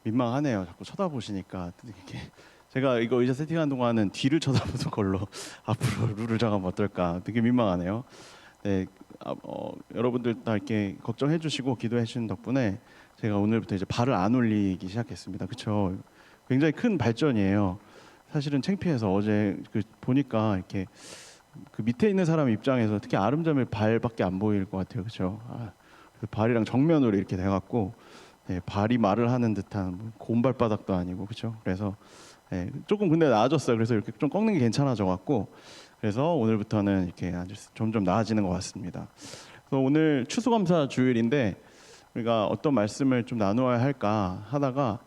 민망하네요. 자꾸 쳐다보시니까 이렇게 제가 이거 의자 세팅하는 동안은 뒤를 쳐다보는 걸로 앞으로 룰을 정하면 어떨까 되게 민망하네요. 네, 여러분들 다 이렇게 걱정해 주시고 기도해 주신 덕분에 제가 오늘부터 이제 발을 안 올리기 시작했습니다. 그렇죠? 굉장히 큰 발전이에요. 사실은 창피해서 어제 보니까 이렇게 그 밑에 있는 사람 입장에서 특히 아름잡의 발밖에 안 보일 것 같아요. 그렇죠? 발이랑 정면으로 이렇게 돼갖고 네, 발이 말을 하는 듯한 곰발바닥도 아니고 그렇죠. 그래서 네, 조금 근데 나아졌어요. 그래서 이렇게 좀 꺾는 게 괜찮아져갖고 그래서 오늘부터는 이렇게 아주 점점 나아지는 것 같습니다. 그래서 오늘 추수감사 주일인데 우리가 어떤 말씀을 좀 나누어야 할까 하다가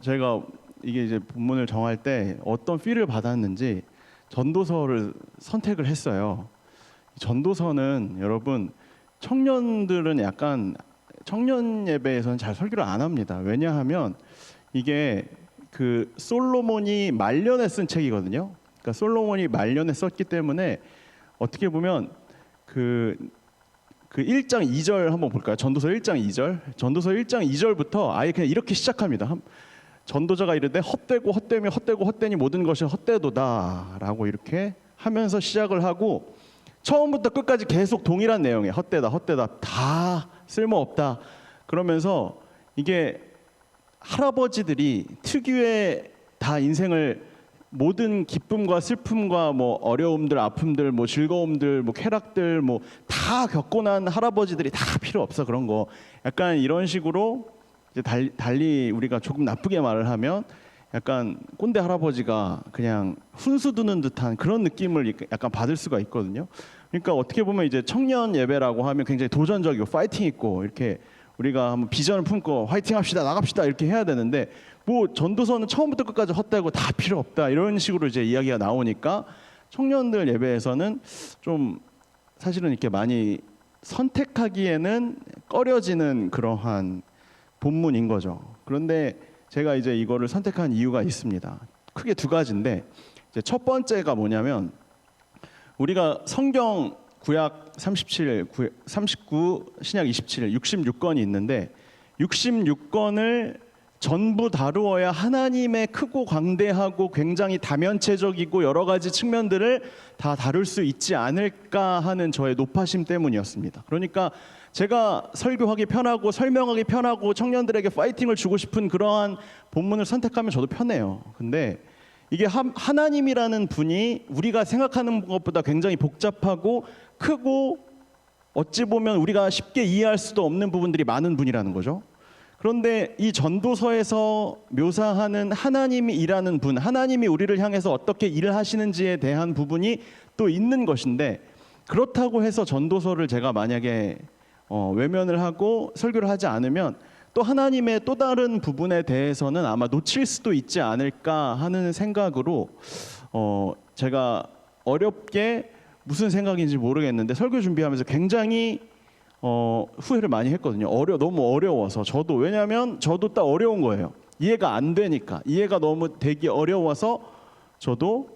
제가 이게 이제 본문을 정할 때 어떤 필을 받았는지 전도서를 선택을 했어요. 전도서는 여러분 청년들은 약간 청년 예배에서는 잘 설교를 안 합니다. 왜냐하면 이게 그 솔로몬이 말년에 쓴 책이거든요. 그러니까 솔로몬이 말년에 썼기 때문에 어떻게 보면 그 1장 2절 한번 볼까요? 전도서 1장 2절. 전도서 1장 2절부터 아예 그냥 이렇게 시작합니다. 전도자가 이르되 헛되고 헛되며 헛되고 헛되니 모든 것이 헛되도다라고 이렇게 하면서 시작을 하고 처음부터 끝까지 계속 동일한 내용이에요. 헛되다 헛되다 다 쓸모없다. 그러면서 이게 할아버지들이 특유의 다 인생을 모든 기쁨과 슬픔과 뭐 어려움들, 아픔들, 뭐 즐거움들, 뭐 쾌락들 뭐 다 겪고 난 할아버지들이 다 필요 없어 그런 거. 약간 이런 식으로 이제 달리 우리가 조금 나쁘게 말을 하면 약간 꼰대 할아버지가 그냥 훈수 두는 듯한 그런 느낌을 약간 받을 수가 있거든요. 그러니까 어떻게 보면 이제 청년 예배라고 하면 굉장히 도전적이고 파이팅 있고 이렇게 우리가 한번 비전을 품고 화이팅 합시다 나갑시다 이렇게 해야 되는데 뭐 전도서는 처음부터 끝까지 헛되고 다 필요 없다 이런 식으로 이제 이야기가 나오니까 청년들 예배에서는 좀 사실은 이렇게 많이 선택하기에는 꺼려지는 그러한 본문인 거죠. 그런데 제가 이제 이거를 선택한 이유가 있습니다. 크게 두 가지인데 이제 첫 번째가 뭐냐면 우리가 성경 구약 37, 39, 신약 27, 66권이 있는데 66권을 전부 다루어야 하나님의 크고 광대하고 굉장히 다면체적이고 여러 가지 측면들을 다 다룰 수 있지 않을까 하는 저의 높아심 때문이었습니다. 그러니까 제가 설교하기 편하고 설명하기 편하고 청년들에게 파이팅을 주고 싶은 그러한 본문을 선택하면 저도 편해요. 근데 이게 하나님이라는 분이 우리가 생각하는 것보다 굉장히 복잡하고 크고 어찌 보면 우리가 쉽게 이해할 수도 없는 부분들이 많은 분이라는 거죠. 그런데 이 전도서에서 묘사하는 하나님이 일하는 분, 하나님이 우리를 향해서 어떻게 일을 하시는지에 대한 부분이 또 있는 것인데 그렇다고 해서 전도서를 제가 만약에 외면을 하고 설교를 하지 않으면 또 하나님의 또 다른 부분에 대해서는 아마 놓칠 수도 있지 않을까 하는 생각으로 제가 어렵게 무슨 생각인지 모르겠는데 설교 준비하면서 굉장히 후회를 많이 했거든요. 너무 어려워서 저도 왜냐하면 저도 딱 어려운 거예요. 이해가 안 되니까 이해가 너무 되기 어려워서 저도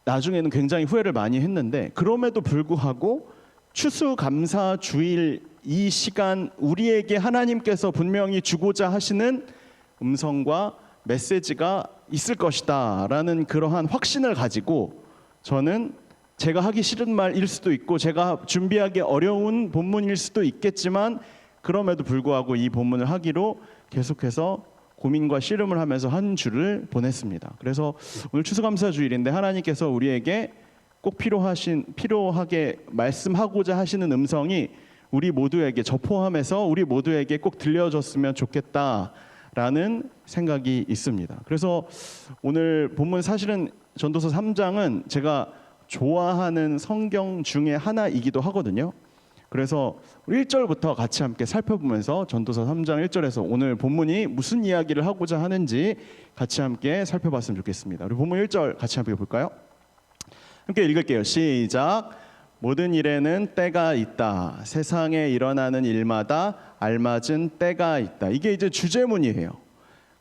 나중에는 굉장히 후회를 많이 했는데 그럼에도 불구하고 추수감사 주일 이 시간 우리에게 하나님께서 분명히 주고자 하시는 음성과 메시지가 있을 것이다 라는 그러한 확신을 가지고 저는 제가 하기 싫은 말일 수도 있고 제가 준비하기 어려운 본문일 수도 있겠지만 그럼에도 불구하고 이 본문을 하기로 계속해서 고민과 씨름을 하면서 한 주를 보냈습니다. 그래서 오늘 추수감사 주일인데 하나님께서 우리에게 꼭 필요하게 말씀하고자 하시는 음성이 우리 모두에게 저 포함해서 우리 모두에게 꼭 들려줬으면 좋겠다라는 생각이 있습니다. 그래서 오늘 본문 사실은 전도서 3장은 제가 좋아하는 성경 중에 하나이기도 하거든요. 그래서 1절부터 같이 함께 살펴보면서 전도서 3장 1절에서 오늘 본문이 무슨 이야기를 하고자 하는지 같이 함께 살펴봤으면 좋겠습니다. 우리 본문 1절 같이 함께 볼까요? 함께 읽을게요. 시작. 모든 일에는 때가 있다. 세상에 일어나는 일마다 알맞은 때가 있다. 이게 이제 주제문이에요.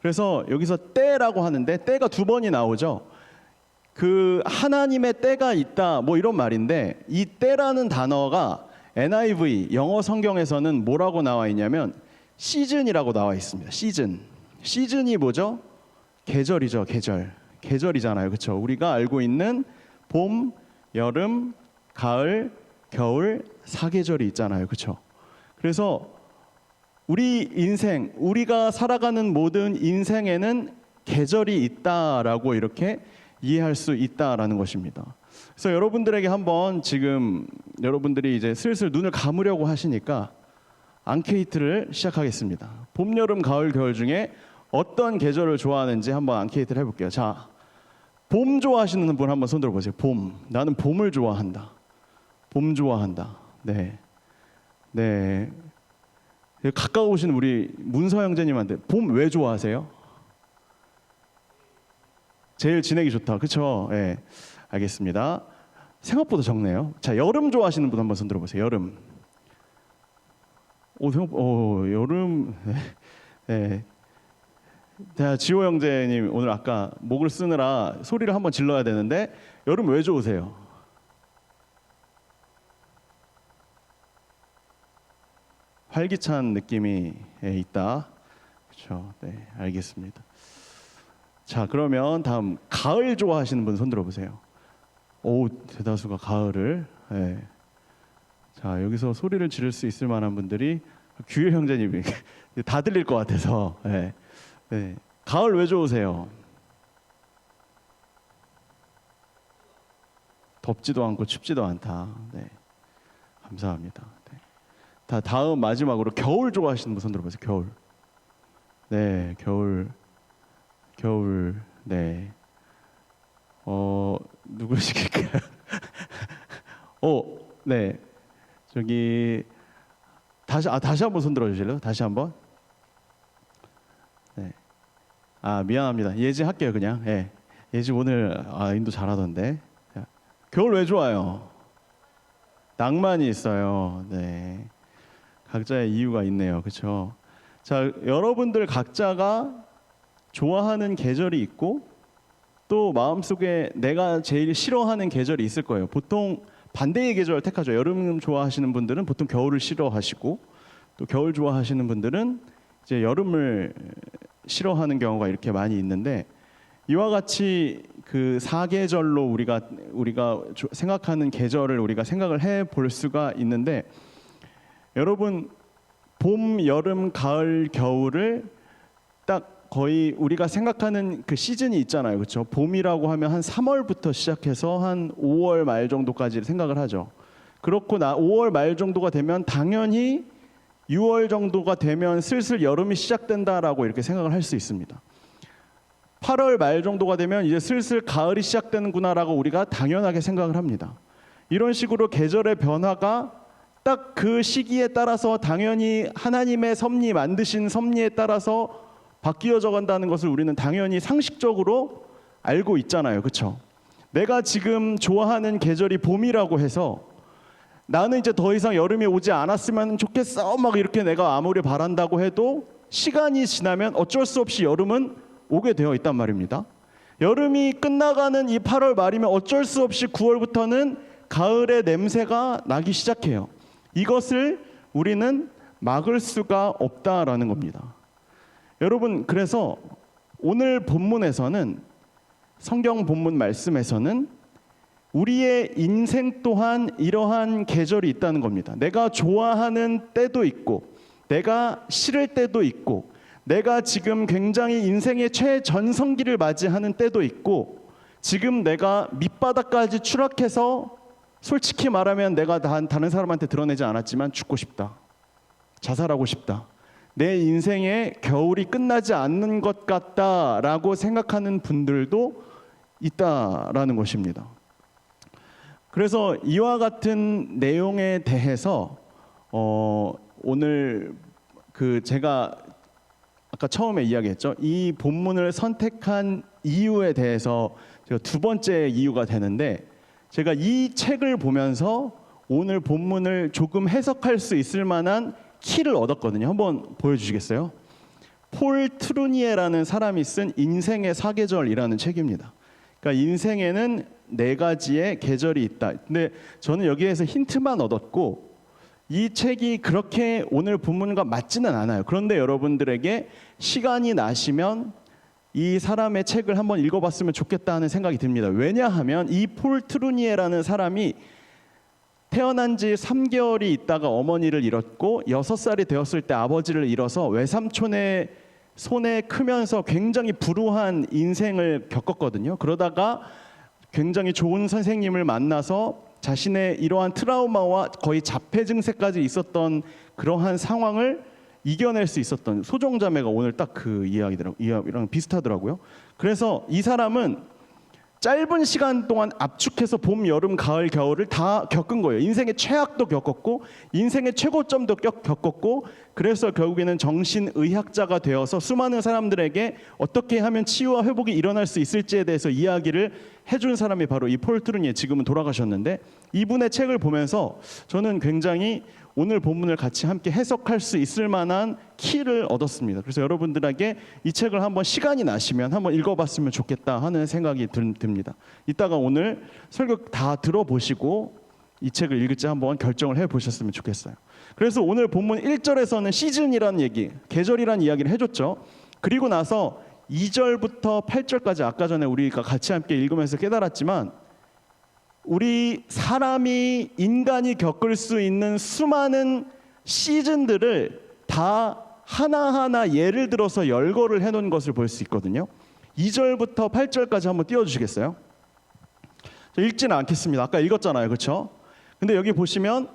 그래서 여기서 때라고 하는데 때가 두 번이 나오죠. 그 하나님의 때가 있다 뭐 이런 말인데 이 때라는 단어가 NIV 영어 성경에서는 뭐라고 나와 있냐면 시즌이라고 나와 있습니다. 시즌. 시즌이 뭐죠? 계절이죠. 계절이잖아요. 그렇죠? 우리가 알고 있는 봄, 여름, 가을, 겨울, 사계절이 있잖아요. 그렇죠? 그래서 우리 인생, 우리가 살아가는 모든 인생에는 계절이 있다라고 이렇게 이해할 수 있다라는 것입니다. 그래서 여러분들에게 한번 지금 여러분들이 이제 슬슬 눈을 감으려고 하시니까 앙케이트를 시작하겠습니다. 봄, 여름, 가을, 겨울 중에 어떤 계절을 좋아하는지 한번 앙케이트를 해볼게요. 자, 봄 좋아하시는 분 한번 손 들어보세요. 봄. 나는 봄을 좋아한다. 봄 좋아한다. 네. 네. 가까우신 우리 문서 형제님한테 봄 왜 좋아하세요? 제일 지내기 좋다. 그렇죠? 네. 알겠습니다. 생각보다 적네요. 자, 여름 좋아하시는 분 한번 손 들어보세요. 여름. 여름. 네. 자, 지호 형제님 오늘 아까 목을 쓰느라 소리를 한번 질러야 되는데 여름 왜 좋으세요? 활기찬 느낌이 있다. 그렇죠? 네, 알겠습니다. 자, 그러면 다음 가을 좋아하시는 분 손 들어보세요. 오, 대다수가 가을을. 네. 자, 여기서 소리를 지를 수 있을 만한 분들이 규혜 형제님이 다 들릴 것 같아서. 네. 네. 가을 왜 좋으세요? 덥지도 않고 춥지도 않다. 네. 감사합니다. 네. 다음 마지막으로 겨울 좋아하시는 분 손 들어보세요. 겨울. 네, 겨울. 네. 누구시길까요? 네. 저기 다시 한번 손 들어주실래요? 다시 한번. 네. 미안합니다. 예지 할게요 그냥. 예. 예지 오늘 인도 잘하던데. 자, 겨울 왜 좋아요? 낭만이 있어요. 네. 각자의 이유가 있네요. 그렇죠? 자, 여러분들 각자가 좋아하는 계절이 있고 또 마음속에 내가 제일 싫어하는 계절이 있을 거예요. 보통 반대의 계절을 택하죠. 여름 좋아하시는 분들은 보통 겨울을 싫어하시고 또 겨울 좋아하시는 분들은 이제 여름을 싫어하는 경우가 이렇게 많이 있는데 이와 같이 그 사계절로 우리가 생각하는 계절을 우리가 생각을 해 볼 수가 있는데 여러분 봄, 여름, 가을, 겨울을 딱 거의 우리가 생각하는 그 시즌이 있잖아요. 그렇죠? 봄이라고 하면 한 3월부터 시작해서 한 5월 말 정도까지 생각을 하죠. 그렇고 5월 말 정도가 되면 당연히 6월 정도가 되면 슬슬 여름이 시작된다라고 이렇게 생각을 할 수 있습니다. 8월 말 정도가 되면 이제 슬슬 가을이 시작되는구나라고 우리가 당연하게 생각을 합니다. 이런 식으로 계절의 변화가 딱 그 시기에 따라서 당연히 하나님의 섭리 만드신 섭리에 따라서 바뀌어져 간다는 것을 우리는 당연히 상식적으로 알고 있잖아요. 그렇죠? 내가 지금 좋아하는 계절이 봄이라고 해서 나는 이제 더 이상 여름이 오지 않았으면 좋겠어 막 이렇게 내가 아무리 바란다고 해도 시간이 지나면 어쩔 수 없이 여름은 오게 되어 있단 말입니다. 여름이 끝나가는 이 8월 말이면 어쩔 수 없이 9월부터는 가을의 냄새가 나기 시작해요. 이것을 우리는 막을 수가 없다라는 겁니다. 여러분, 그래서 오늘 본문에서는 성경 본문 말씀에서는 우리의 인생 또한 이러한 계절이 있다는 겁니다. 내가 좋아하는 때도 있고 내가 싫을 때도 있고 내가 지금 굉장히 인생의 최전성기를 맞이하는 때도 있고 지금 내가 밑바닥까지 추락해서 솔직히 말하면 내가 다른 사람한테 드러내지 않았지만 죽고 싶다. 자살하고 싶다. 내 인생의 겨울이 끝나지 않는 것 같다라고 생각하는 분들도 있다라는 것입니다. 그래서 이와 같은 내용에 대해서 오늘 제가 아까 처음에 이야기했죠. 이 본문을 선택한 이유에 대해서 제가 두 번째 이유가 되는데 제가 이 책을 보면서 오늘 본문을 조금 해석할 수 있을 만한 키를 얻었거든요. 한번 보여주시겠어요? 폴 트루니에라는 사람이 쓴 인생의 사계절이라는 책입니다. 그러니까 인생에는 4가지의 계절이 있다. 근데 저는 여기에서 힌트만 얻었고 이 책이 그렇게 오늘 본문과 맞지는 않아요. 그런데 여러분들에게 시간이 나시면 이 사람의 책을 한번 읽어봤으면 좋겠다 하는 생각이 듭니다. 왜냐하면 이 폴 트루니에라는 사람이 태어난 지 3개월이 있다가 어머니를 잃었고 6살이 되었을 때 아버지를 잃어서 외삼촌의 손에 크면서 굉장히 불우한 인생을 겪었거든요. 그러다가 굉장히 좋은 선생님을 만나서 자신의 이러한 트라우마와 거의 자폐 증세까지 있었던 그러한 상황을 이겨낼 수 있었던 소정자매가 오늘 딱 그 이야기랑 비슷하더라고요. 그래서 이 사람은 짧은 시간 동안 압축해서 봄, 여름, 가을, 겨울을 다 겪은 거예요. 인생의 최악도 겪었고 인생의 최고점도 겪었고 그래서 결국에는 정신의학자가 되어서 수많은 사람들에게 어떻게 하면 치유와 회복이 일어날 수 있을지에 대해서 이야기를 해준 사람이 바로 이 폴 트루니에, 지금은 돌아가셨는데 이분의 책을 보면서 저는 굉장히 오늘 본문을 같이 함께 해석할 수 있을 만한 키를 얻었습니다. 그래서 여러분들에게 이 책을 한번 시간이 나시면 한번 읽어봤으면 좋겠다 하는 생각이 듭니다. 이따가 오늘 설교 다 들어보시고 이 책을 읽을지 한번 결정을 해보셨으면 좋겠어요. 그래서 오늘 본문 1절에서는 시즌이라는 얘기, 계절이라는 이야기를 해줬죠. 그리고 나서 2절부터 8절까지 아까 전에 우리가 같이 함께 읽으면서 깨달았지만 우리 사람이 인간이 겪을 수 있는 수많은 시즌들을 다 하나하나 예를 들어서 열거를 해놓은 것을 볼 수 있거든요. 2절부터 8절까지 한번 띄워주시겠어요? 저 읽지는 않겠습니다. 아까 읽었잖아요, 그렇죠? 근데 여기 보시면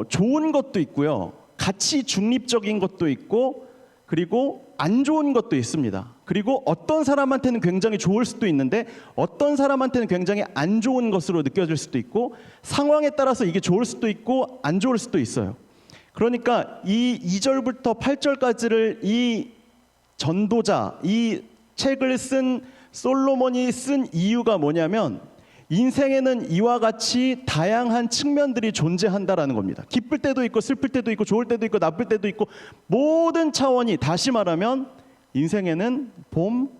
좋은 것도 있고요, 가치 중립적인 것도 있고, 그리고 안 좋은 것도 있습니다. 그리고 어떤 사람한테는 굉장히 좋을 수도 있는데 어떤 사람한테는 굉장히 안 좋은 것으로 느껴질 수도 있고, 상황에 따라서 이게 좋을 수도 있고 안 좋을 수도 있어요. 그러니까 이 2절부터 8절까지를 이 전도자, 이 책을 쓴 솔로몬이 쓴 이유가 뭐냐면 인생에는 이와 같이 다양한 측면들이 존재한다라는 겁니다. 기쁠 때도 있고 슬플 때도 있고 좋을 때도 있고 나쁠 때도 있고, 모든 차원이, 다시 말하면 인생에는 봄,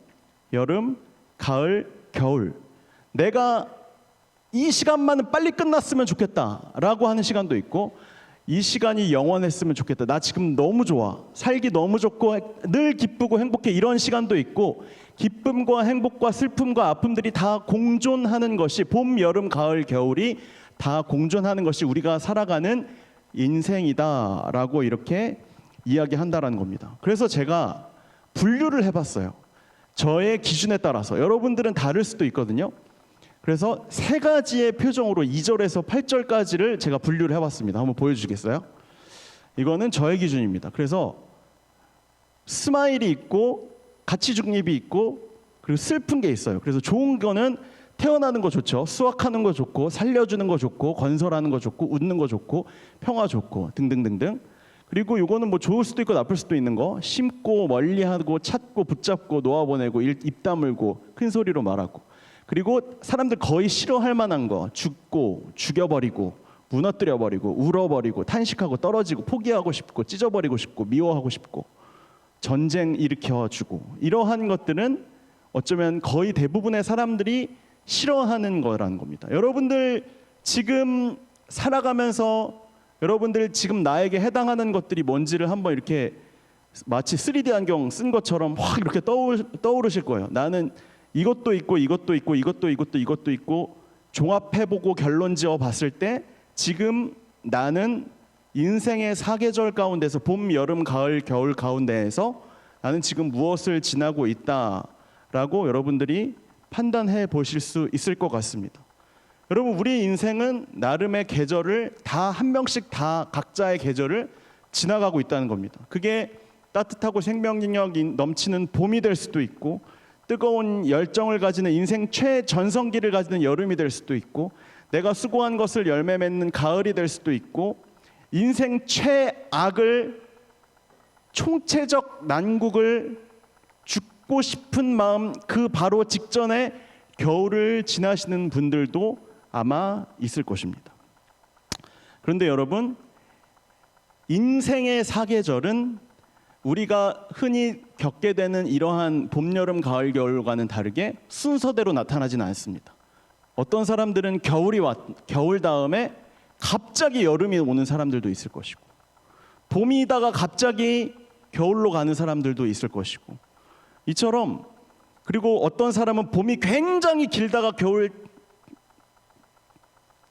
여름, 가을, 겨울, 내가 이 시간만은 빨리 끝났으면 좋겠다라고 하는 시간도 있고, 이 시간이 영원했으면 좋겠다, 나 지금 너무 좋아, 살기 너무 좋고 늘 기쁘고 행복해, 이런 시간도 있고, 기쁨과 행복과 슬픔과 아픔들이 다 공존하는 것이, 봄, 여름, 가을, 겨울이 다 공존하는 것이 우리가 살아가는 인생이다라고 이렇게 이야기한다라는 겁니다. 그래서 제가 분류를 해봤어요. 저의 기준에 따라서. 여러분들은 다를 수도 있거든요. 그래서 세 가지의 표정으로 2절에서 8절까지를 제가 분류를 해봤습니다. 한번 보여주시겠어요? 이거는 저의 기준입니다. 그래서 스마일이 있고 가치 중립이 있고 그리고 슬픈 게 있어요. 그래서 좋은 거는 태어나는 거 좋죠. 수학하는 거 좋고 살려주는 거 좋고 건설하는 거 좋고 웃는 거 좋고 평화 좋고 등등등등. 그리고 요거는 뭐 좋을 수도 있고 나쁠 수도 있는 거, 심고 멀리하고 찾고 붙잡고 놓아보내고 입 다물고 큰 소리로 말하고, 그리고 사람들 거의 싫어할 만한 거, 죽고 죽여버리고 무너뜨려버리고 울어버리고 탄식하고 떨어지고 포기하고 싶고 찢어버리고 싶고 미워하고 싶고 전쟁 일으켜주고, 이러한 것들은 어쩌면 거의 대부분의 사람들이 싫어하는 거라는 겁니다. 여러분들 지금 살아가면서 여러분들 지금 나에게 해당하는 것들이 뭔지를 한번 이렇게 마치 3D 안경 쓴 것처럼 확 이렇게 떠오르실 거예요. 나는 이것도 있고 이것도 있고 이것도 이것도 있고 종합해보고 결론 지어 봤을 때 지금 나는 인생의 사계절 가운데서 봄, 여름, 가을, 겨울 가운데에서 나는 지금 무엇을 지나고 있다라고 여러분들이 판단해 보실 수 있을 것 같습니다. 여러분, 우리 인생은 나름의 계절을 다 한 명씩 다 각자의 계절을 지나가고 있다는 겁니다. 그게 따뜻하고 생명력이 넘치는 봄이 될 수도 있고, 뜨거운 열정을 가지는 인생 최전성기를 가지는 여름이 될 수도 있고, 내가 수고한 것을 열매 맺는 가을이 될 수도 있고, 인생 최악을, 총체적 난국을, 죽고 싶은 마음 그 바로 직전에 겨울을 지나시는 분들도 아마 있을 것입니다. 그런데 여러분, 인생의 사계절은 우리가 흔히 겪게 되는 이러한 봄, 여름, 가을, 겨울과는 다르게 순서대로 나타나지는 않습니다. 어떤 사람들은 겨울 다음에 갑자기 여름이 오는 사람들도 있을 것이고, 봄이다가 갑자기 겨울로 가는 사람들도 있을 것이고, 이처럼, 그리고 어떤 사람은 봄이 굉장히 길다가 겨울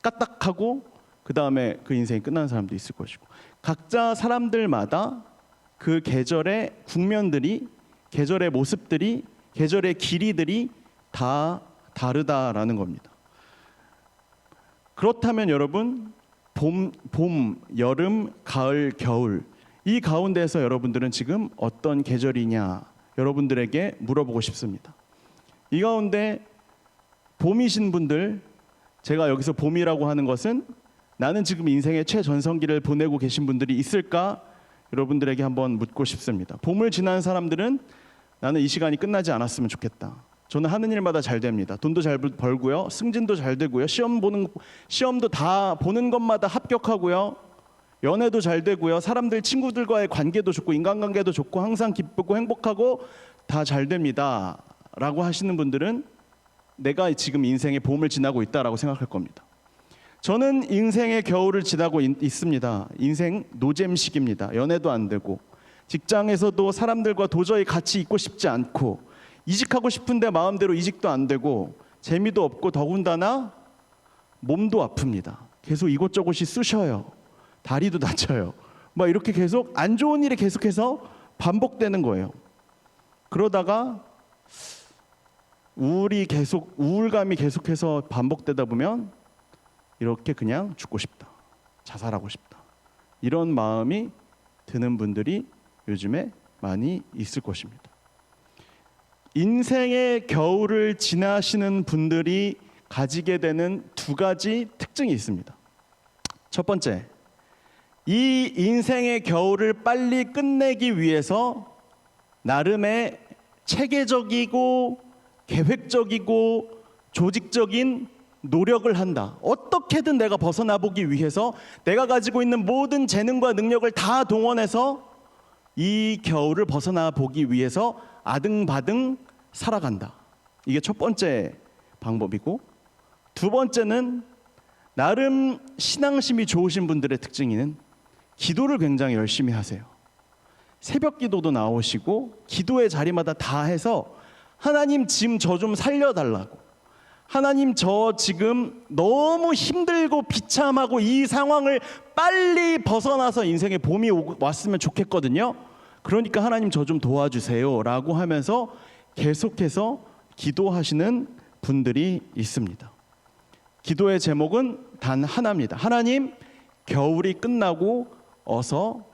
까딱하고 그 다음에 그 인생이 끝나는 사람도 있을 것이고, 각자 사람들마다 그 계절의 국면들이, 계절의 모습들이, 계절의 길이들이 다 다르다라는 겁니다. 그렇다면 여러분, 봄, 여름, 가을, 겨울, 이 가운데서 여러분들은 지금 어떤 계절이냐, 여러분들에게 물어보고 싶습니다. 이 가운데 봄이신 분들, 제가 여기서 봄이라고 하는 것은 나는 지금 인생의 최전성기를 보내고 계신 분들이 있을까? 여러분들에게 한번 묻고 싶습니다. 봄을 지난 사람들은 나는 이 시간이 끝나지 않았으면 좋겠다. 저는 하는 일마다 잘 됩니다. 돈도 잘 벌고요, 승진도 잘 되고요, 시험도 다 보는 것마다 합격하고요, 연애도 잘 되고요, 사람들 친구들과의 관계도 좋고 인간관계도 좋고 항상 기쁘고 행복하고 다 잘 됩니다 라고 하시는 분들은 내가 지금 인생의 봄을 지나고 있다라고 생각할 겁니다. 저는 인생의 겨울을 지나고 있습니다. 인생 노잼식입니다. 연애도 안 되고, 직장에서도 사람들과 도저히 같이 있고 싶지 않고, 이직하고 싶은데 마음대로 이직도 안 되고, 재미도 없고, 더군다나 몸도 아픕니다. 계속 이곳저곳이 쑤셔요. 다리도 다쳐요. 막 이렇게 계속 안 좋은 일이 계속해서 반복되는 거예요. 그러다가 우울감이 계속해서 반복되다 보면 이렇게 그냥 죽고 싶다, 자살하고 싶다, 이런 마음이 드는 분들이 요즘에 많이 있을 것입니다. 인생의 겨울을 지나시는 분들이 가지게 되는 두 가지 특징이 있습니다. 첫 번째, 이 인생의 겨울을 빨리 끝내기 위해서 나름의 체계적이고 계획적이고 조직적인 노력을 한다. 어떻게든 내가 벗어나 보기 위해서 내가 가지고 있는 모든 재능과 능력을 다 동원해서 이 겨울을 벗어나 보기 위해서 아등바등 살아간다. 이게 첫 번째 방법이고, 두 번째는 나름 신앙심이 좋으신 분들의 특징인 기도를 굉장히 열심히 하세요. 새벽 기도도 나오시고 기도의 자리마다 다 해서 하나님 지금 저 좀 살려달라고, 하나님 저 지금 너무 힘들고 비참하고 이 상황을 빨리 벗어나서 인생의 봄이 왔으면 좋겠거든요. 그러니까 하나님 저 좀 도와주세요 라고 하면서 계속해서 기도하시는 분들이 있습니다. 기도의 제목은 단 하나입니다. 하나님, 겨울이 끝나고 어서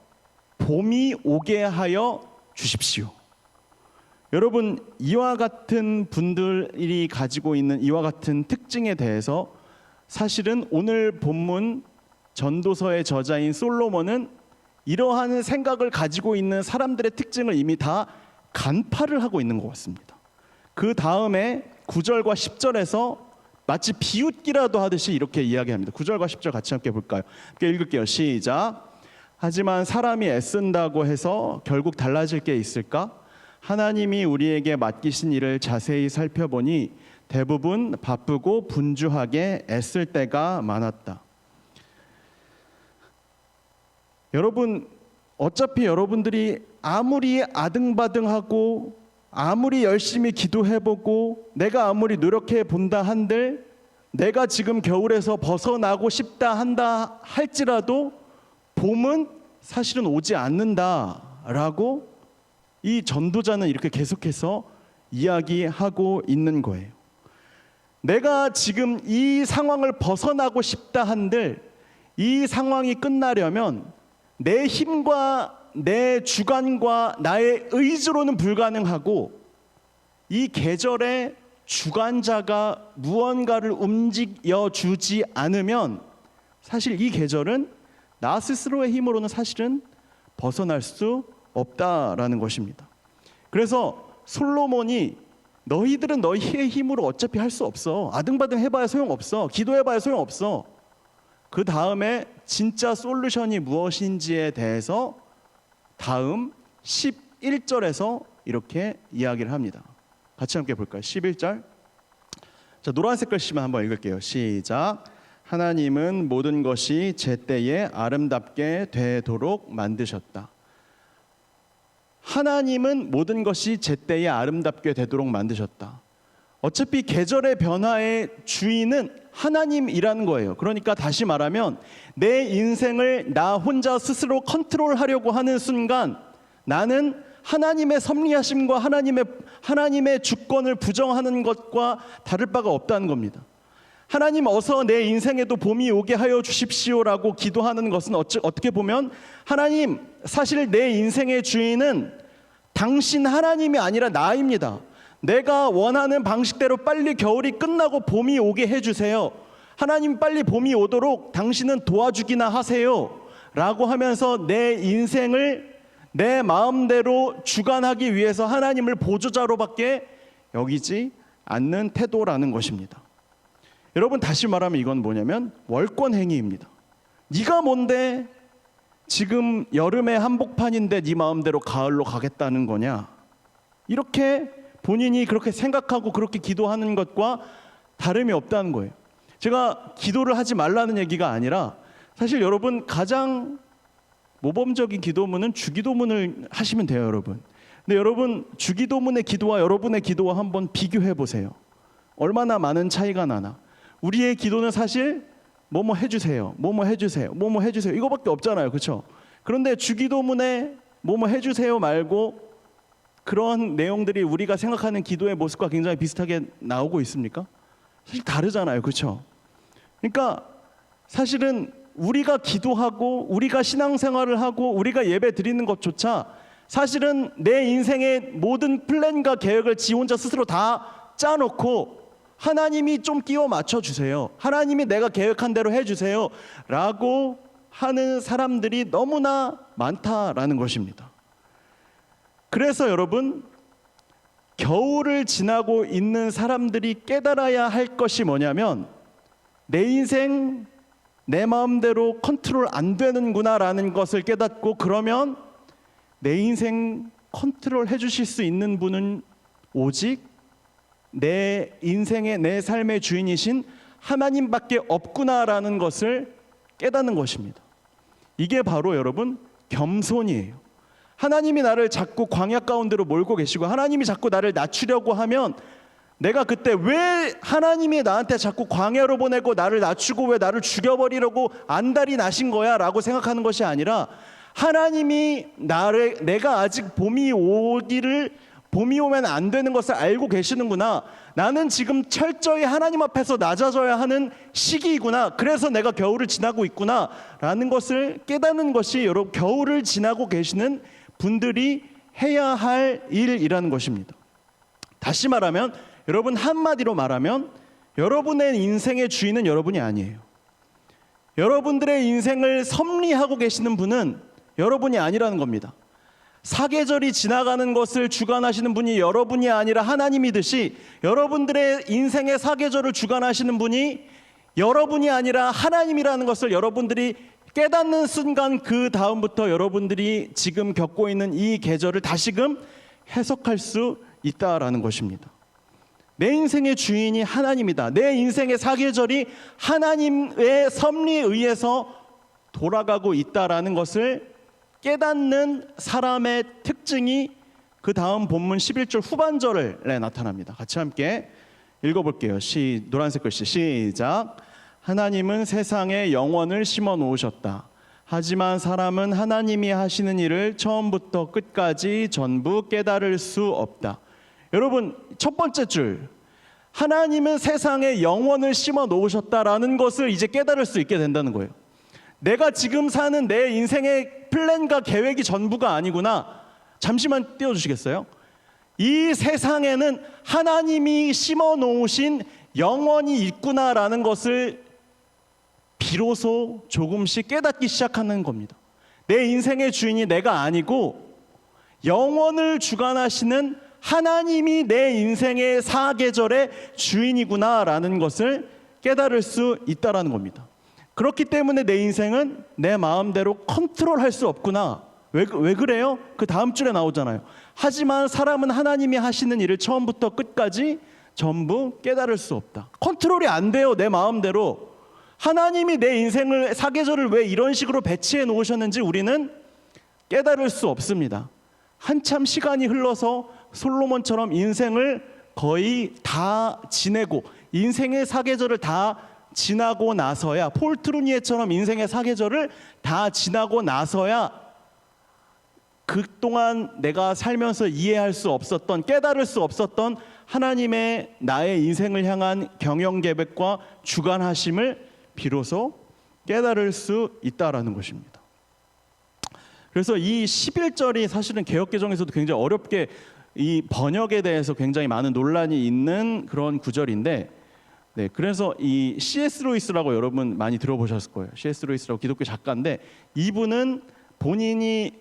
봄이 오게 하여 주십시오. 여러분, 이와 같은 분들이 가지고 있는 이와 같은 특징에 대해서 사실은 오늘 본문 전도서의 저자인 솔로몬은 이러한 생각을 가지고 있는 사람들의 특징을 이미 다 간파를 하고 있는 것 같습니다. 그 다음에 9절과 10절에서 마치 비웃기라도 하듯이 이렇게 이야기합니다. 9절과 10절 같이 함께 볼까요? 함께 읽을게요. 시작. 하지만 사람이 애쓴다고 해서 결국 달라질 게 있을까? 하나님이 우리에게 맡기신 일을 자세히 살펴보니 대부분 바쁘고 분주하게 애쓸 때가 많았다. 여러분, 어차피 여러분들이 아무리 아등바등하고 아무리 열심히 기도해보고 내가 아무리 노력해본다 한들 내가 지금 겨울에서 벗어나고 싶다 한다 할지라도 봄은 사실은 오지 않는다라고 이 전도자는 이렇게 계속해서 이야기하고 있는 거예요. 내가 지금 이 상황을 벗어나고 싶다 한들 이 상황이 끝나려면 내 힘과 내 주관과 나의 의지로는 불가능하고 이 계절의 주관자가 무언가를 움직여주지 않으면 사실 이 계절은 나 스스로의 힘으로는 사실은 벗어날 수 없다라는 것입니다. 그래서 솔로몬이 너희들은 너희의 힘으로 어차피 할 수 없어. 아등바등 해봐야 소용없어. 기도해봐야 소용없어. 그 다음에 진짜 솔루션이 무엇인지에 대해서 다음 11절에서 이렇게 이야기를 합니다. 같이 함께 볼까요? 11절. 자, 노란색 글씨만 한번 읽을게요. 시작. 하나님은 모든 것이 제때에 아름답게 되도록 만드셨다. 하나님은 모든 것이 제때에 아름답게 되도록 만드셨다. 어차피 계절의 변화의 주인은 하나님이라는 거예요. 그러니까 다시 말하면 내 인생을 나 혼자 스스로 컨트롤하려고 하는 순간 나는 하나님의 섭리하심과 하나님의 주권을 부정하는 것과 다를 바가 없다는 겁니다. 하나님 어서 내 인생에도 봄이 오게 하여 주십시오라고 기도하는 것은 어떻게 보면 하나님 사실 내 인생의 주인은 당신 하나님이 아니라 나입니다. 내가 원하는 방식대로 빨리 겨울이 끝나고 봄이 오게 해주세요. 하나님 빨리 봄이 오도록 당신은 도와주기나 하세요 라고 하면서 내 인생을 내 마음대로 주관하기 위해서 하나님을 보조자로밖에 여기지 않는 태도라는 것입니다. 여러분 다시 말하면 이건 뭐냐면 월권행위입니다. 네가 뭔데 지금 여름의 한복판인데 네 마음대로 가을로 가겠다는 거냐. 이렇게 본인이 그렇게 생각하고 그렇게 기도하는 것과 다름이 없다는 거예요. 제가 기도를 하지 말라는 얘기가 아니라 사실 여러분 가장 모범적인 기도문은 주기도문을 하시면 돼요, 여러분. 근데 여러분 주기도문의 기도와 여러분의 기도와 한번 비교해 보세요. 얼마나 많은 차이가 나나. 우리의 기도는 사실 뭐뭐 해주세요, 뭐뭐 해주세요, 뭐뭐 해주세요 이거밖에 없잖아요, 그렇죠? 그런데 주기도문에 뭐뭐 해주세요 말고 그런 내용들이 우리가 생각하는 기도의 모습과 굉장히 비슷하게 나오고 있습니까? 사실 다르잖아요, 그렇죠? 그러니까 사실은 우리가 기도하고 우리가 신앙생활을 하고 우리가 예배 드리는 것조차 사실은 내 인생의 모든 플랜과 계획을 지 혼자 스스로 다 짜놓고 하나님이 좀 끼워 맞춰주세요, 하나님이 내가 계획한 대로 해주세요 라고 하는 사람들이 너무나 많다라는 것입니다. 그래서 여러분 겨울을 지나고 있는 사람들이 깨달아야 할 것이 뭐냐면 내 인생 내 마음대로 컨트롤 안 되는구나 라는 것을 깨닫고 그러면 내 인생 컨트롤 해주실 수 있는 분은 오직 내 인생의 내 삶의 주인이신 하나님밖에 없구나라는 것을 깨닫는 것입니다. 이게 바로 여러분 겸손이에요. 하나님이 나를 자꾸 광야 가운데로 몰고 계시고 하나님이 자꾸 나를 낮추려고 하면 내가 그때 왜 하나님이 나한테 자꾸 광야로 보내고 나를 낮추고 왜 나를 죽여버리려고 안달이 나신 거야 라고 생각하는 것이 아니라 하나님이 내가 아직 봄이 오면 안 되는 것을 알고 계시는구나. 나는 지금 철저히 하나님 앞에서 낮아져야 하는 시기이구나. 그래서 내가 겨울을 지나고 있구나 라는 것을 깨닫는 것이 여러분 겨울을 지나고 계시는 분들이 해야 할 일이라는 것입니다. 다시 말하면 여러분 한마디로 말하면 여러분의 인생의 주인은 여러분이 아니에요. 여러분들의 인생을 섭리하고 계시는 분은 여러분이 아니라는 겁니다. 사계절이 지나가는 것을 주관하시는 분이 여러분이 아니라 하나님이듯이 여러분들의 인생의 사계절을 주관하시는 분이 여러분이 아니라 하나님이라는 것을 여러분들이 깨닫는 순간 그 다음부터 여러분들이 지금 겪고 있는 이 계절을 다시금 해석할 수 있다라는 것입니다. 내 인생의 주인이 하나님이다. 내 인생의 사계절이 하나님의 섭리에 의해서 돌아가고 있다라는 것을 깨닫는 사람의 특징이 그 다음 본문 11절 후반절에 나타납니다. 같이 함께 읽어볼게요. 노란색 글씨 시작. 하나님은 세상에 영원을 심어 놓으셨다. 하지만 사람은 하나님이 하시는 일을 처음부터 끝까지 전부 깨달을 수 없다. 여러분 첫 번째 줄 하나님은 세상에 영원을 심어 놓으셨다라는 것을 이제 깨달을 수 있게 된다는 거예요. 내가 지금 사는 내 인생의 플랜과 계획이 전부가 아니구나. 잠시만 띄워주시겠어요? 이 세상에는 하나님이 심어 놓으신 영원이 있구나라는 것을 비로소 조금씩 깨닫기 시작하는 겁니다. 내 인생의 주인이 내가 아니고 영원을 주관하시는 하나님이 내 인생의 사계절의 주인이구나라는 것을 깨달을 수 있다라는 겁니다. 그렇기 때문에 내 인생은 내 마음대로 컨트롤할 수 없구나. 왜 그래요? 그 다음 줄에 나오잖아요. 하지만 사람은 하나님이 하시는 일을 처음부터 끝까지 전부 깨달을 수 없다. 컨트롤이 안 돼요, 내 마음대로. 하나님이 내 인생을 사계절을 왜 이런 식으로 배치해 놓으셨는지 우리는 깨달을 수 없습니다. 한참 시간이 흘러서 솔로몬처럼 인생을 거의 다 지내고 인생의 사계절을 다 지나고 나서야, 폴 트루니에처럼 인생의 사계절을 다 지나고 나서야 그동안 내가 살면서 이해할 수 없었던, 깨달을 수 없었던 하나님의 나의 인생을 향한 경영 계획과 주관하심을 비로소 깨달을 수 있다라는 것입니다. 그래서 이 11절이 사실은 개역개정에서도 굉장히 어렵게 이 번역에 대해서 굉장히 많은 논란이 있는 그런 구절인데, 네, 그래서 이 C.S. 루이스라고 여러분 많이 들어보셨을 거예요. C.S. 루이스라고 기독교 작가인데 이분은 본인이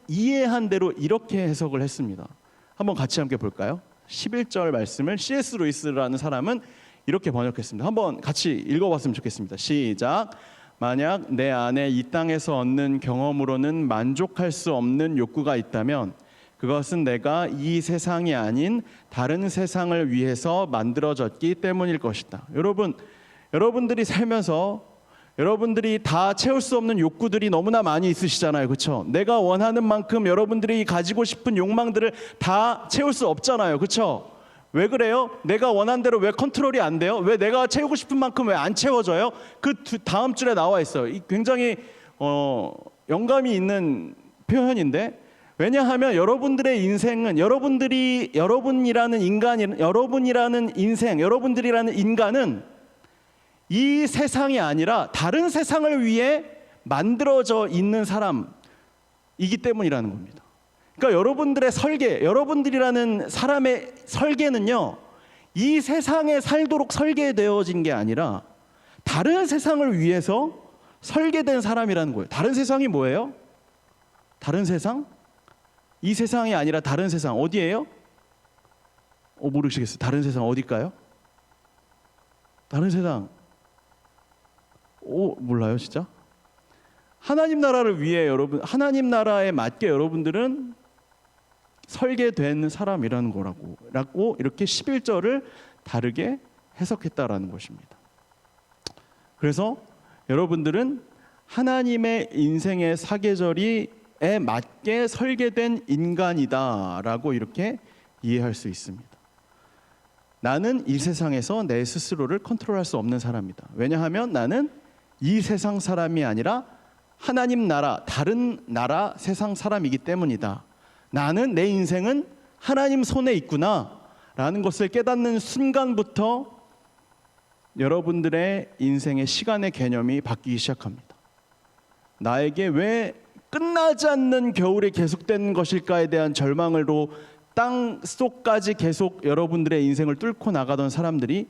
이해한 대로 이렇게 해석을 했습니다. 한번 같이 함께 볼까요? 11절 말씀을 C.S. 루이스라는 사람은 이렇게 번역했습니다. 한번 같이 읽어봤으면 좋겠습니다. 시작. 만약 내 안에 이 땅에서 얻는 경험으로는 만족할 수 없는 욕구가 있다면 그것은 내가 이 세상이 아닌 다른 세상을 위해서 만들어졌기 때문일 것이다. 여러분들이 살면서 여러분들이 다 채울 수 없는 욕구들이 너무나 많이 있으시잖아요. 그렇죠? 내가 원하는 만큼 여러분들이 가지고 싶은 욕망들을 다 채울 수 없잖아요. 그렇죠? 왜 그래요? 내가 원한 대로 왜 컨트롤이 안 돼요? 왜 내가 채우고 싶은 만큼 왜 안 채워져요? 그 다음 줄에 나와 있어요. 굉장히 영감이 있는 표현인데, 왜냐하면 여러분들의 인생은 여러분이라는 인생, 여러분들이라는 인간은 이 세상이 아니라 다른 세상을 위해 만들어져 있는 사람이기 때문이라는 겁니다. 그러니까 여러분들의 설계, 여러분들이라는 사람의 설계는요, 이 세상에 살도록 설계되어진 게 아니라 다른 세상을 위해서 설계된 사람이라는 거예요. 다른 세상이 뭐예요? 다른 세상? 이 세상이 아니라 다른 세상 어디예요? 모르시겠어요. 다른 세상 어딜까요? 다른 세상 몰라요 진짜? 하나님 나라를 위해 여러분, 하나님 나라에 맞게 여러분들은 설계된 사람이라는 거라고 이렇게 11절을 다르게 해석했다라는 것입니다. 그래서 여러분들은 하나님의 인생의 사계절에 맞게 설계된 인간이다라고 이렇게 이해할 수 있습니다. 나는 이 세상에서 내 스스로를 컨트롤할 수 없는 사람이다. 왜냐하면 나는 이 세상 사람이 아니라 하나님 나라, 다른 나라 세상 사람이기 때문이다. 나는 내 인생은 하나님 손에 있구나 라는 것을 깨닫는 순간부터 여러분들의 인생의 시간의 개념이 바뀌기 시작합니다. 나에게 왜 끝나지 않는 겨울이 계속되는 것일까에 대한 절망으로 땅 속까지 계속 여러분들의 인생을 뚫고 나가던 사람들이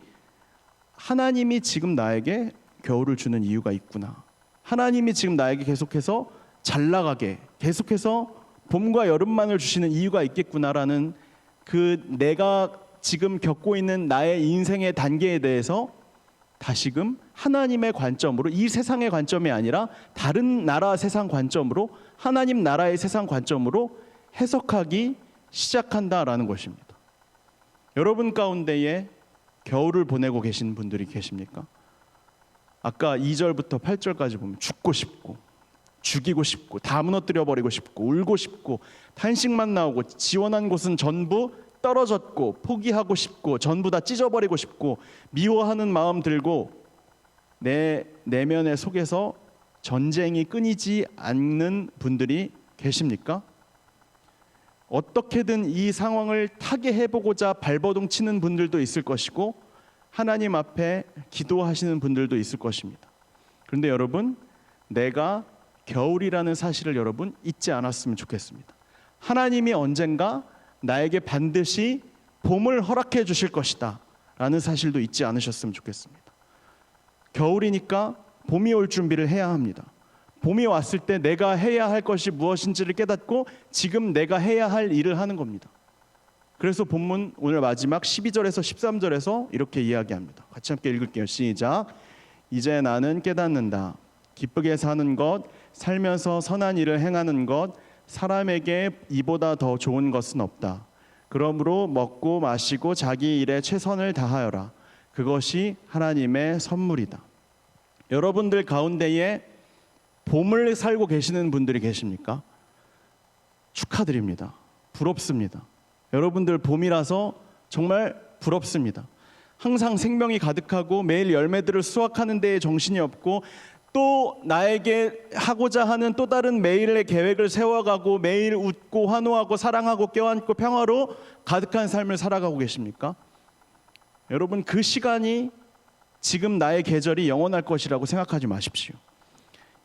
하나님이 지금 나에게 겨울을 주는 이유가 있구나, 하나님이 지금 나에게 계속해서 잘 나가게 계속해서 봄과 여름만을 주시는 이유가 있겠구나라는 그 내가 지금 겪고 있는 나의 인생의 단계에 대해서 다시금 하나님의 관점으로, 이 세상의 관점이 아니라 다른 나라 세상 관점으로, 하나님 나라의 세상 관점으로 해석하기 시작한다라는 것입니다. 여러분 가운데에 겨울을 보내고 계신 분들이 계십니까? 아까 2절부터 8절까지 보면 죽고 싶고 죽이고 싶고 다 무너뜨려 버리고 싶고 울고 싶고 탄식만 나오고 지원한 곳은 전부 떨어졌고 포기하고 싶고 전부 다 찢어버리고 싶고 미워하는 마음 들고 내 내면의 속에서 전쟁이 끊이지 않는 분들이 계십니까? 어떻게든 이 상황을 타개해보고자 발버둥 치는 분들도 있을 것이고 하나님 앞에 기도하시는 분들도 있을 것입니다. 그런데 여러분, 내가 겨울이라는 사실을 여러분 잊지 않았으면 좋겠습니다. 하나님이 언젠가 나에게 반드시 봄을 허락해 주실 것이다 라는 사실도 잊지 않으셨으면 좋겠습니다. 겨울이니까 봄이 올 준비를 해야 합니다. 봄이 왔을 때 내가 해야 할 것이 무엇인지를 깨닫고 지금 내가 해야 할 일을 하는 겁니다. 그래서 본문 오늘 마지막 12절에서 13절에서 이렇게 이야기합니다. 같이 함께 읽을게요. 시작. 이제 나는 깨닫는다. 기쁘게 사는 것, 살면서 선한 일을 행하는 것, 사람에게 이보다 더 좋은 것은 없다. 그러므로 먹고 마시고 자기 일에 최선을 다하여라. 그것이 하나님의 선물이다. 여러분들 가운데에 봄을 살고 계시는 분들이 계십니까? 축하드립니다. 부럽습니다. 여러분들 봄이라서 정말 부럽습니다. 항상 생명이 가득하고 매일 열매들을 수확하는 데에 정신이 없고 또 나에게 하고자 하는 또 다른 매일의 계획을 세워가고 매일 웃고 환호하고 사랑하고 껴안고 평화로 가득한 삶을 살아가고 계십니까? 여러분, 그 시간이 지금 나의 계절이 영원할 것이라고 생각하지 마십시오.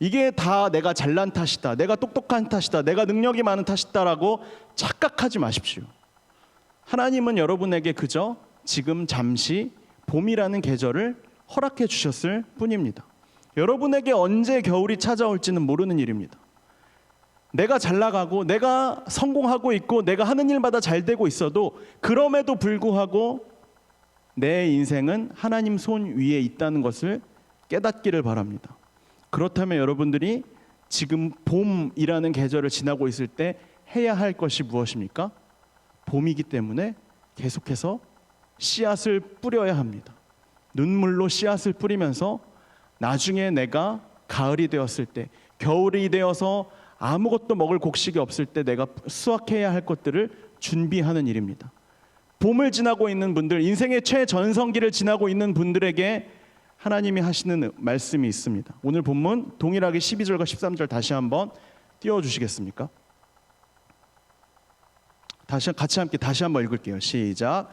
이게 다 내가 잘난 탓이다, 내가 똑똑한 탓이다, 내가 능력이 많은 탓이다라고 착각하지 마십시오. 하나님은 여러분에게 그저 지금 잠시 봄이라는 계절을 허락해 주셨을 뿐입니다. 여러분에게 언제 겨울이 찾아올지는 모르는 일입니다. 내가 잘 나가고 내가 성공하고 있고 내가 하는 일마다 잘 되고 있어도 그럼에도 불구하고 내 인생은 하나님 손 위에 있다는 것을 깨닫기를 바랍니다. 그렇다면 여러분들이 지금 봄이라는 계절을 지나고 있을 때 해야 할 것이 무엇입니까? 봄이기 때문에 계속해서 씨앗을 뿌려야 합니다. 눈물로 씨앗을 뿌리면서 나중에 내가 가을이 되었을 때, 겨울이 되어서 아무것도 먹을 곡식이 없을 때 내가 수확해야 할 것들을 준비하는 일입니다. 봄을 지나고 있는 분들, 인생의 최전성기를 지나고 있는 분들에게 하나님이 하시는 말씀이 있습니다. 오늘 본문 동일하게 12절과 13절 다시 한번 띄워주시겠습니까? 같이 함께 다시 한번 읽을게요. 시작.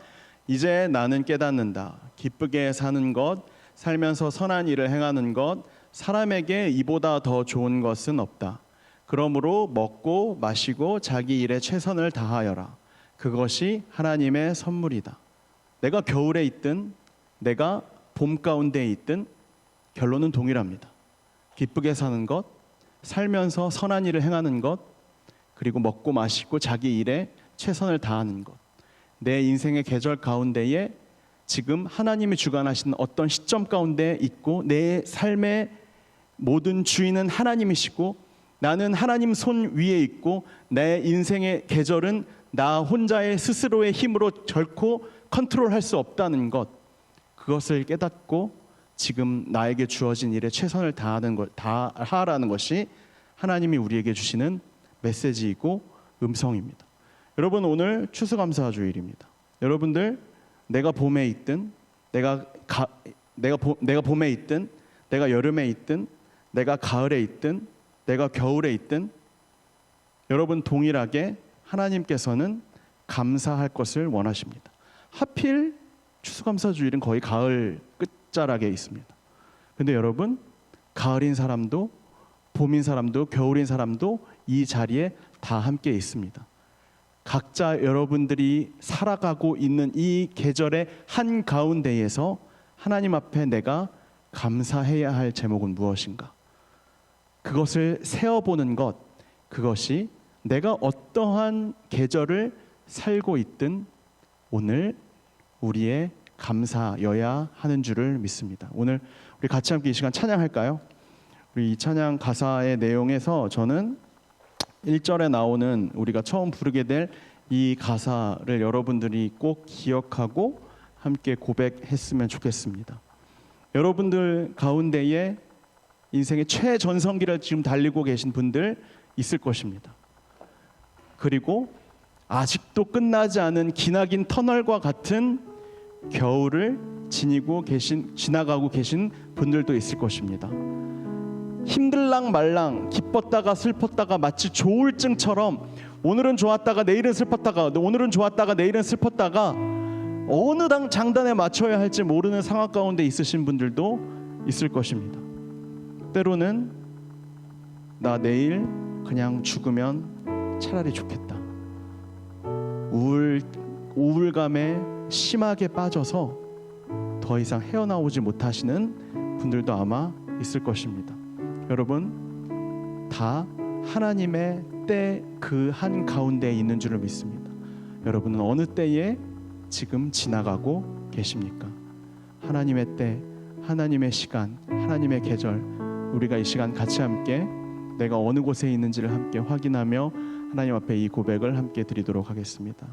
이제 나는 깨닫는다. 기쁘게 사는 것, 살면서 선한 일을 행하는 것, 사람에게 이보다 더 좋은 것은 없다. 그러므로 먹고 마시고 자기 일에 최선을 다하여라. 그것이 하나님의 선물이다. 내가 겨울에 있든 내가 봄 가운데에 있든 결론은 동일합니다. 기쁘게 사는 것, 살면서 선한 일을 행하는 것, 그리고 먹고 마시고 자기 일에 최선을 다하는 것. 내 인생의 계절 가운데에 지금 하나님이 주관하시는 어떤 시점 가운데 있고 내 삶의 모든 주인은 하나님이시고 나는 하나님 손 위에 있고 내 인생의 계절은 나 혼자의 스스로의 힘으로 결코 컨트롤할 수 없다는 것, 그것을 깨닫고 지금 나에게 주어진 일에 최선을 다하라는 것이 하나님이 우리에게 주시는 메시지이고 음성입니다. 여러분, 오늘 추수감사주일입니다. 여러분들, 내가 봄에 있든 내가 봄에 있든 내가 여름에 있든 내가 가을에 있든 내가 겨울에 있든 여러분 동일하게 하나님께서는 감사할 것을 원하십니다. 하필 추수감사주일은 거의 가을 끝자락에 있습니다. 근데 여러분, 가을인 사람도 봄인 사람도 겨울인 사람도 이 자리에 다 함께 있습니다. 각자 여러분들이 살아가고 있는 이 계절의 한 가운데에서 하나님 앞에 내가 감사해야 할 제목은 무엇인가? 그것을 세어보는 것, 그것이 내가 어떠한 계절을 살고 있든 오늘 우리의 감사여야 하는 줄을 믿습니다. 오늘 우리 같이 함께 이 시간 찬양할까요? 우리 이 찬양 가사의 내용에서 저는 1절에 나오는 우리가 처음 부르게 될 이 가사를 여러분들이 꼭 기억하고 함께 고백했으면 좋겠습니다. 여러분들 가운데에 인생의 최전성기를 지금 달리고 계신 분들 있을 것입니다. 그리고 아직도 끝나지 않은 기나긴 터널과 같은 겨울을 지나가고 계신 분들도 있을 것입니다. 힘들랑 말랑 기뻤다가 슬펐다가 마치 조울증처럼 오늘은 좋았다가 내일은 슬펐다가 오늘은 좋았다가 내일은 슬펐다가 어느 장단에 맞춰야 할지 모르는 상황 가운데 있으신 분들도 있을 것입니다. 때로는 나 내일 그냥 죽으면 차라리 좋겠다. 우울감에 심하게 빠져서 더 이상 헤어나오지 못하시는 분들도 아마 있을 것입니다. 여러분, 다 하나님의 때 그 한 가운데에 있는 줄을 믿습니다. 여러분은 어느 때에 지금 지나가고 계십니까? 하나님의 때, 하나님의 시간, 하나님의 계절, 우리가 이 시간 같이 함께 내가 어느 곳에 있는지를 함께 확인하며 하나님 앞에 이 고백을 함께 드리도록 하겠습니다.